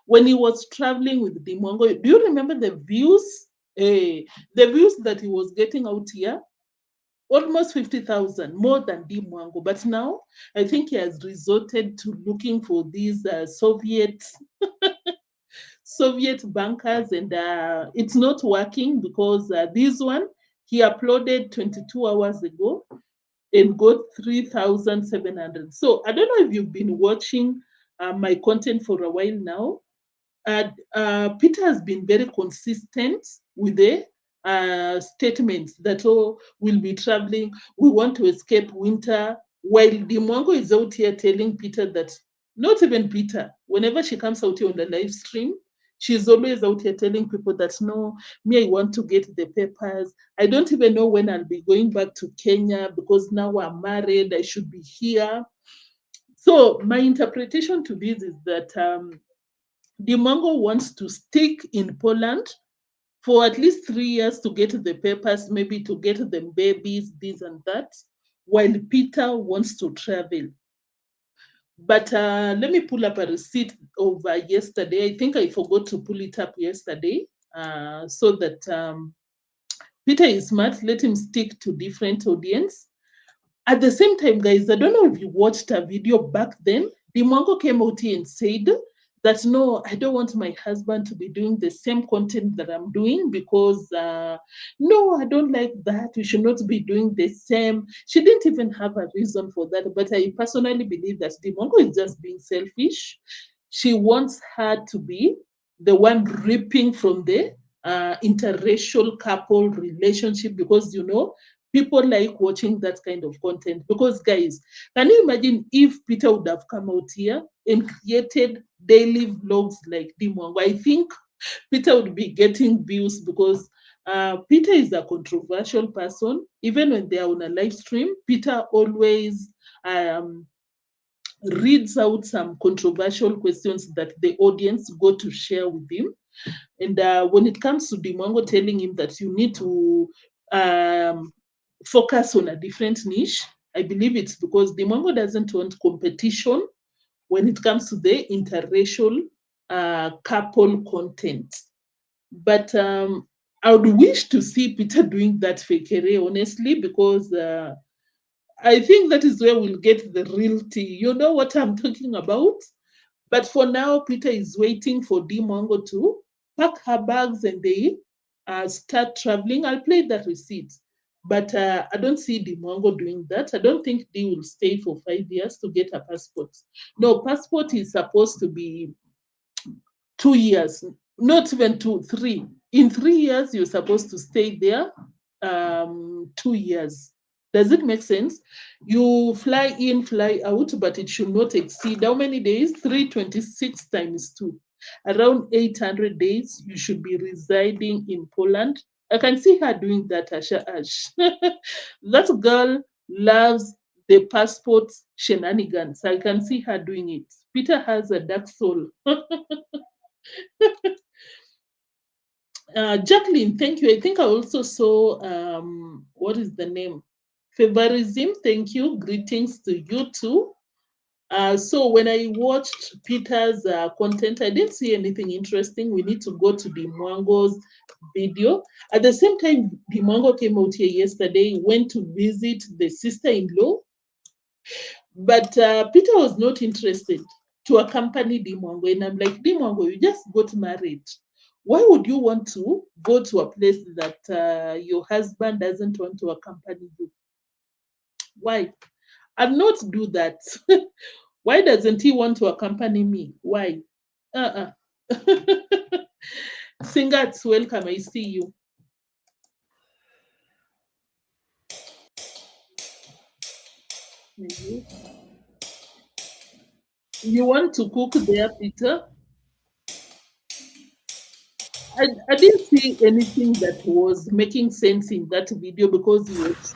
When he was traveling with Deemwango, do you remember the views? The views that he was getting out here? Almost 50,000, more than Deemwango. But now, I think he has resorted to looking for these Soviet bankers, and it's not working because this one he uploaded 22 hours ago and got 3,700. So I don't know if you've been watching my content for a while now. Peter has been very consistent with the statements that, oh, we'll be traveling, we want to escape winter, while Deemwango is out here telling Peter that, not even Peter, whenever she comes out here on the live stream, she's always out here telling people that, no, me, I want to get the papers. I don't even know when I'll be going back to Kenya because now I'm married, I should be here. So my interpretation to this is that Deemwango wants to stick in Poland for at least 3 years to get the papers, maybe to get them babies, this and that, while Peter wants to travel. But let me pull up a receipt of yesterday. I think I forgot to pull it up yesterday so that Peter is smart. Let him stick to different audience. At the same time, guys, I don't know if you watched a video back then. Deemwango came out here and said that, no, I don't want my husband to be doing the same content that I'm doing because, no, I don't like that. We should not be doing the same. She didn't even have a reason for that. But I personally believe that Deemwango is just being selfish. She wants her to be the one reaping from the interracial couple relationship because, you know, people like watching that kind of content. Because, guys, can you imagine if Peter would have come out here and created daily vlogs like Deemwango? I think Peter would be getting views because Peter is a controversial person. Even when they are on a live stream, Peter always reads out some controversial questions that the audience go to share with him. And when it comes to Deemwango telling him that you need to focus on a different niche, I believe it's because Deemwango doesn't want competition when it comes to the interracial couple content. But I would wish to see Peter doing that fakery, honestly, because I think that is where we'll get the real tea. You know what I'm talking about? But for now, Peter is waiting for Deemwango to pack her bags and they start traveling. I'll play that receipt. But I don't see Deemwango doing that. I don't think Dee will stay for 5 years to get a passport. No, passport is supposed to be 2 years, not even 2, 3. In 3 years, you're supposed to stay there 2 years. Does it make sense? You fly in, fly out, but it should not exceed how many days? 326 times 2. Around 800 days, you should be residing in Poland. I can see her doing that, Asha Ash. That girl loves the passport shenanigans. I can see her doing it. Peter has a dark soul. Jacqueline, thank you. I think I also saw, what is the name? Favorism, thank you. Greetings to you too. So when I watched Peter's content, I didn't see anything interesting. We need to go to Deemwango's video. At the same time, Deemwango came out here yesterday, went to visit the sister-in-law, but Peter was not interested to accompany Deemwango. And I'm like, Deemwango, you just got married. Why would you want to go to a place that your husband doesn't want to accompany you? Why? I'll not do that. Why doesn't he want to accompany me? Why? Singats, welcome. I see you. You want to cook there, Peter? I didn't see anything that was making sense in that video because he was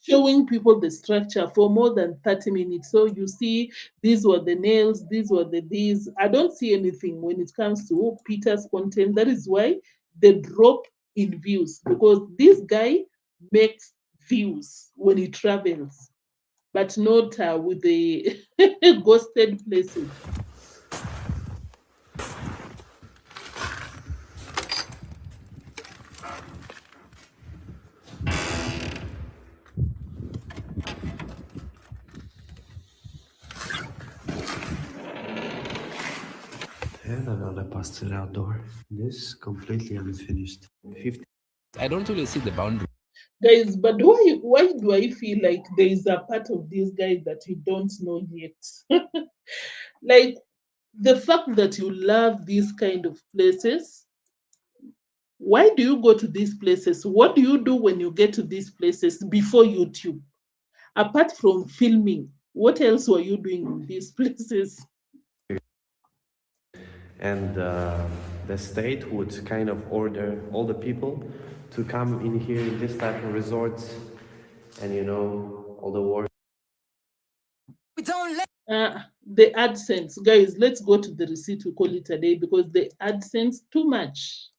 showing people the structure for more than 30 minutes. So you see, these were the nails, these were the these. I don't see anything when it comes to Peter's content. That is why they drop in views, because this guy makes views when he travels, but not with the ghosted places. And another pastel outdoor. This completely unfinished. 50. I don't really see the boundary. Guys, but why do I feel like there is a part of this guy that you don't know yet? Like the fact that you love these kind of places. Why do you go to these places? What do you do when you get to these places before YouTube? Apart from filming, what else were you doing in these places? And the state would kind of order all the people to come in here in this type of resorts, and you know, all the work. The AdSense, guys, let's go to the receipt, we call it a day, because the AdSense, too much.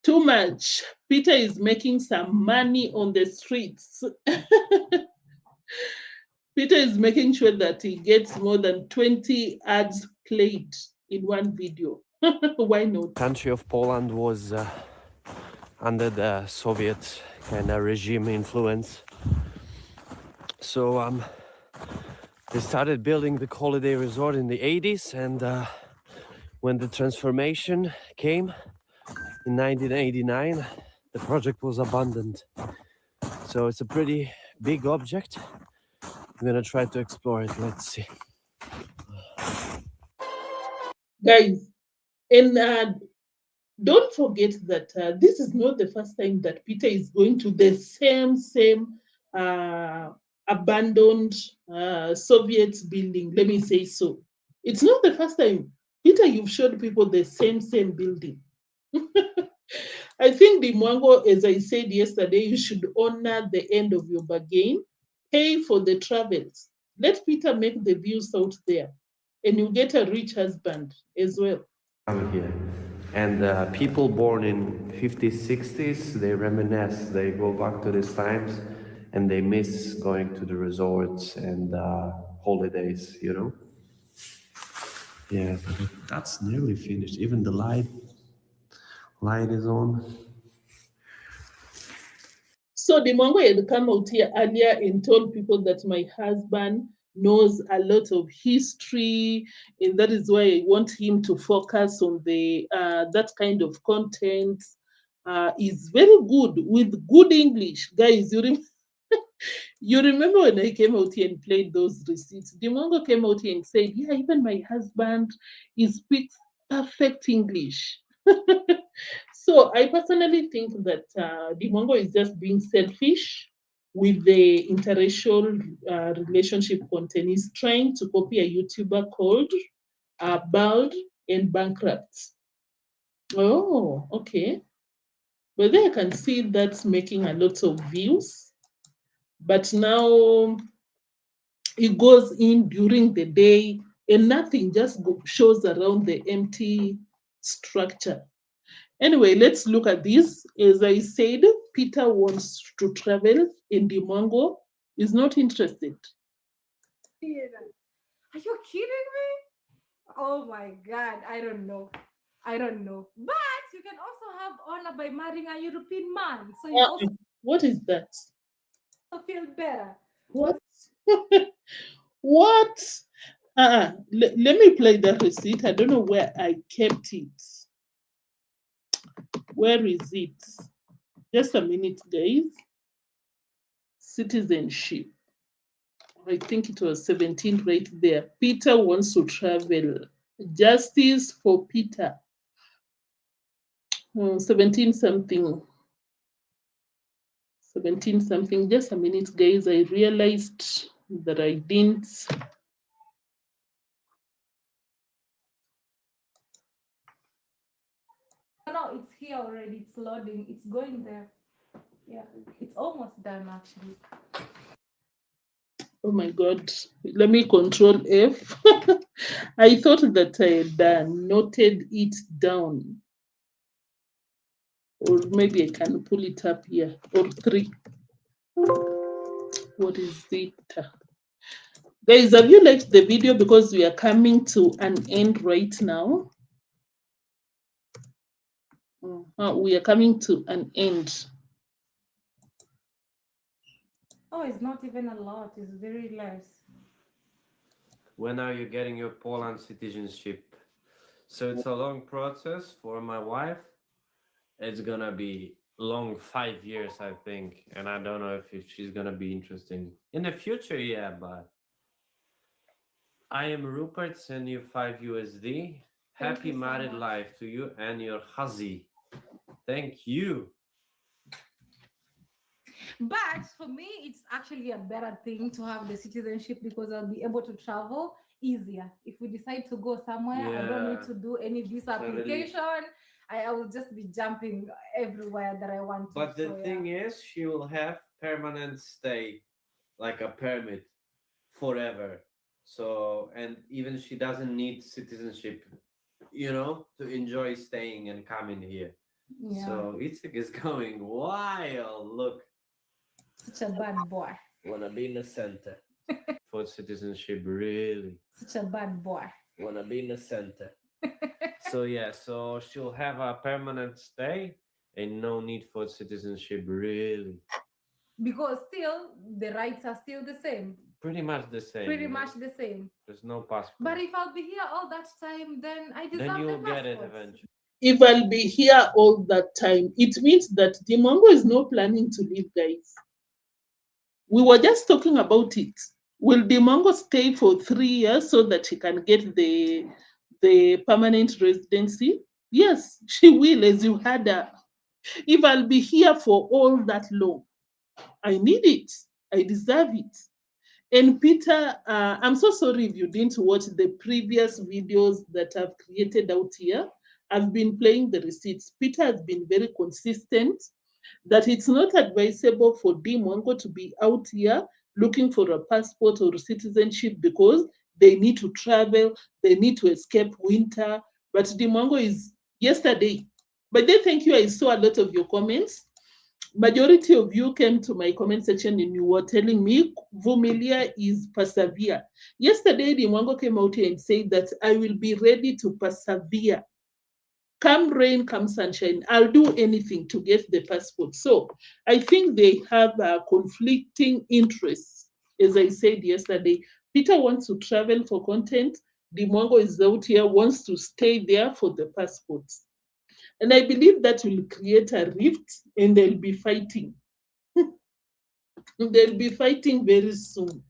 Too much. Peter is making some money on the streets. Peter is making sure that he gets more than 20 ads played in one video. Why not? Country of Poland was under the Soviet kind of regime influence. So they started building the holiday resort in the 80s, and when the transformation came in 1989, the project was abandoned. So it's a pretty big object. I'm gonna try to explore it. Let's see. Guys, and don't forget that this is not the first time that Peter is going to the same abandoned Soviet building. Let me say so. It's not the first time. Peter, you've showed people the same building. I think Deemwango, as I said yesterday, you should honor the end of your bargain, pay for the travels. Let Peter make the views out there, and you get a rich husband as well. I'm here. And people born in 50s, 60s, they reminisce, they go back to these times, and they miss going to the resorts and holidays, you know? Yeah, but that's nearly finished. Even the light is on. So Deemwango had come out here earlier and told people that my husband knows a lot of history, and that is why I want him to focus on the that kind of content. Is very good with good English, guys. You remember when I came out here and played those receipts? Deemwango came out here and said, "Yeah, even my husband, he speaks perfect English." So I personally think that Deemwango is just being selfish with the interracial relationship content. He's trying to copy a YouTuber called Bald and Bankrupt. Oh, okay. But then I can see that's making a lot of views. But now it goes in during the day and nothing, just shows around the empty structure. Anyway, let's look at this. As I said, Peter wants to travel and Deemwango is not interested. Are you kidding me? Oh my God, I don't know. But you can also have honor by marrying a European man. So you also What is that? feel better. What? What? Let me play the receipt. I don't know where I kept it. Where is it? Just a minute, guys. Citizenship. I think it was 17 right there. Peter wants to travel. Justice for Peter. 17 something. 17 something. Just a minute, guys. I realized that I didn't. No, it's here already. It's loading. It's going there. Yeah, it's almost done actually. Oh my God. Let me control F. I thought that I had noted it down. Or maybe I can pull it up here. Or 3. What is it? Guys, have you liked the video? Because we are coming to an end right now. We are coming to an end. Oh, it's not even a lot. It's very less. When are you getting your Poland citizenship? So it's a long process for my wife. It's gonna be long 5 years, I think, and I don't know if she's gonna be interested in the future. Yeah, but I am Rupert. Send you 5 USD. Happy you so married much. life to you and your huzzy. Thank you. But for me, it's actually a better thing to have the citizenship because I'll be able to travel easier. If we decide to go somewhere, I don't need Yeah. to do any visa application. I will just be jumping everywhere that I want to. But the So, thing is, she will have permanent stay, like a permit, forever. So, and even she doesn't need citizenship, to enjoy staying and coming here. yeah. So Itzig is going wild. Look, Such a bad boy. wanna be in the center for citizenship, really. Such a bad boy. Wanna be in the center. So yeah, so she'll have a permanent stay and no need for citizenship, really. Because still, the rights are still the same. Pretty much the same. Pretty much the same. There's no passport. But if I'll be here all that time, then I deserve Then you'll the get it passport. eventually. If I'll be here all that time, it means that Deemwango is not planning to leave, guys. We were just talking about it. Will Deemwango stay for 3 years so that she can get the permanent residency? Yes, she will, as you heard her. If I'll be here for all that long, I need it. I deserve it. And Peter, I'm so sorry if you didn't watch the previous videos that I've created out here. I've been playing the receipts. Peter has been very consistent that it's not advisable for Deemwango to be out here looking for a passport or citizenship because they need to travel, they need to escape winter. But Deemwango is yesterday. But then, thank you. I saw a lot of your comments. Majority of you came to my comment section and you were telling me Vumilia is persevere. Yesterday, Deemwango came out here and said that I will be ready to persevere. Come rain, come sunshine, I'll do anything to get the passport. So I think they have conflicting interests. As I said yesterday, Peter wants to travel for content. Deemwango is out here, wants to stay there for the passports. And I believe that will create a rift and they'll be fighting. They'll be fighting very soon.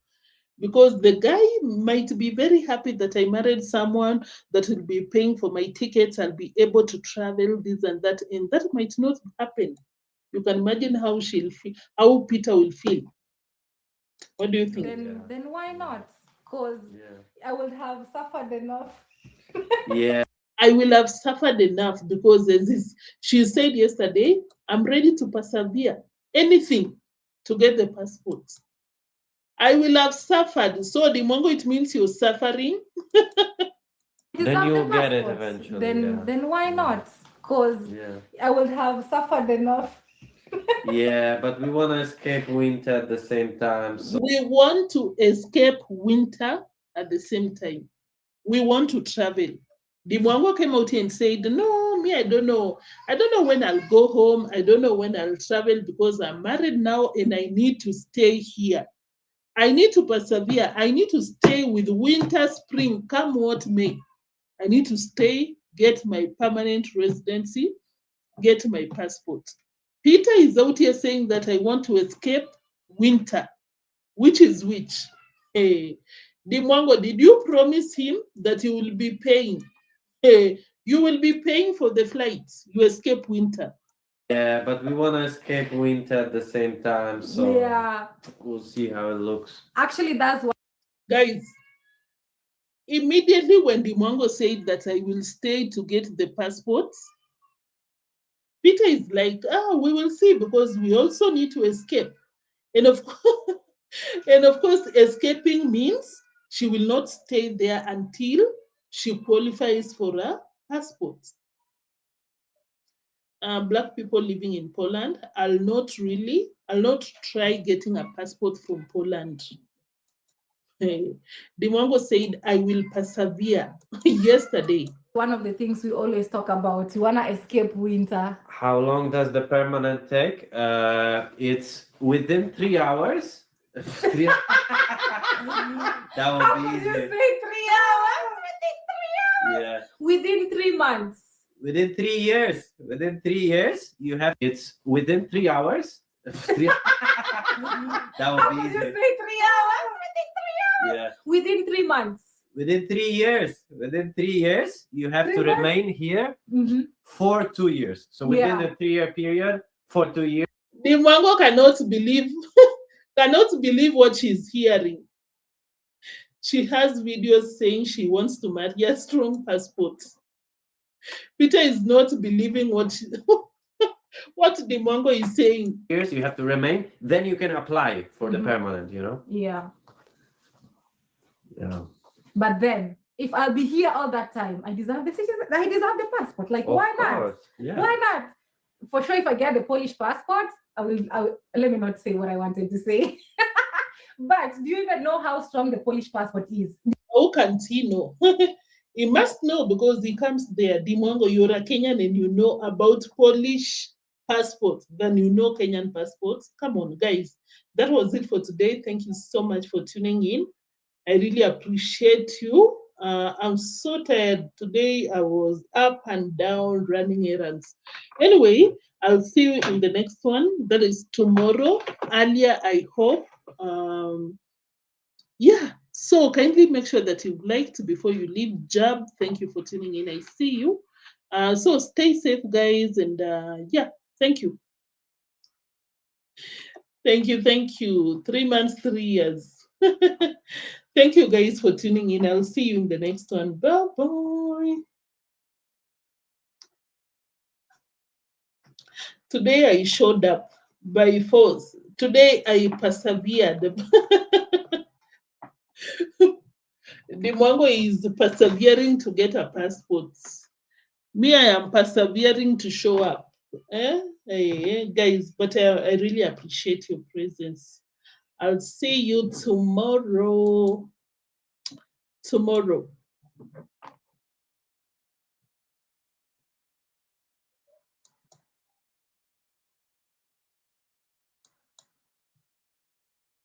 Because the guy might be very happy that I married someone that will be paying for my tickets, I'll be able to travel, this and that might not happen. You can imagine how she'll feel, how Peter will feel. What do you think? Then why not? Because I would have suffered enough. Yeah. I will have suffered enough because she said yesterday, I'm ready to persevere. Anything to get the passport. I will have suffered. So Deemwango, it means you're suffering. Then you'll get it eventually. Then why not? Because I would have suffered enough. Yeah, but we want to escape winter at the same time. So. We want to escape winter at the same time. We want to travel. Deemwango came out here and said, no, me, I don't know. I don't know when I'll go home. I don't know when I'll travel because I'm married now and I need to stay here. I need to persevere. I need to stay with winter, spring, come what may. I need to stay, get my permanent residency, get my passport. Peter is out here saying that I want to escape winter. Which is which? Hey, Deemwango, did you promise him that you will be paying? Hey, you will be paying for the flights. You escape winter. Yeah, but we want to escape winter at the same time. So we'll see how it looks. Actually, that's what. Guys, immediately when Deemwango said that I will stay to get the passports, Peter is like, we will see, because we also need to escape. And of course, and of course, escaping means she will not stay there until she qualifies for a passport. Black people living in Poland, I'll not try getting a passport from Poland. Deemwango said, I will persevere yesterday. One of the things we always talk about, you want to escape winter. How long does the permanent take? It's within 3 hours. That would be You easy. say 3 hours? Within 3 hours? Yeah. Within 3 months. Within 3 years. Within 3 years, you have. It's within 3 hours. That would be You easy. say 3 hours? Within 3 hours? Yeah. Within 3 months. Within 3 years. Within 3 years, you have 3 to months? remain here Mm-hmm. for 2 years. So within Yeah. a 3-year period, for 2 years. Deemwango cannot believe what she's hearing. She has videos saying she wants to marry a strong passport. Peter is not believing what Deemwango is saying. Years you have to remain, then you can apply for the permanent, you know? Yeah. Yeah. But then, if I'll be here all that time, I deserve the citizen. I deserve the passport. Like, Of why not? course, yeah. Why not? For sure, if I get the Polish passport, I will. Let me not say what I wanted to say. But do you even know how strong the Polish passport is? How can he know? He must know, because he comes there. Deemwango, you're a Kenyan and you know about Polish passports than you know Kenyan passports. Come on, guys. That was it for today. Thank you so much for tuning in. I really appreciate you. I'm so tired. Today I was up and down running errands. Anyway, I'll see you in the next one. That is tomorrow. Earlier, I hope. Yeah. So kindly make sure that you've liked before you leave. Jab, thank you for tuning in. I see you. So stay safe, guys. And yeah, thank you. Thank you. 3 months, 3 years. Thank you guys for tuning in. I'll see you in the next one. Bye-bye. Today I showed up by force. Today I persevered. Deemwango is persevering to get a passport. Me, I am persevering to show up. Guys, but I really appreciate your presence. I'll see you tomorrow.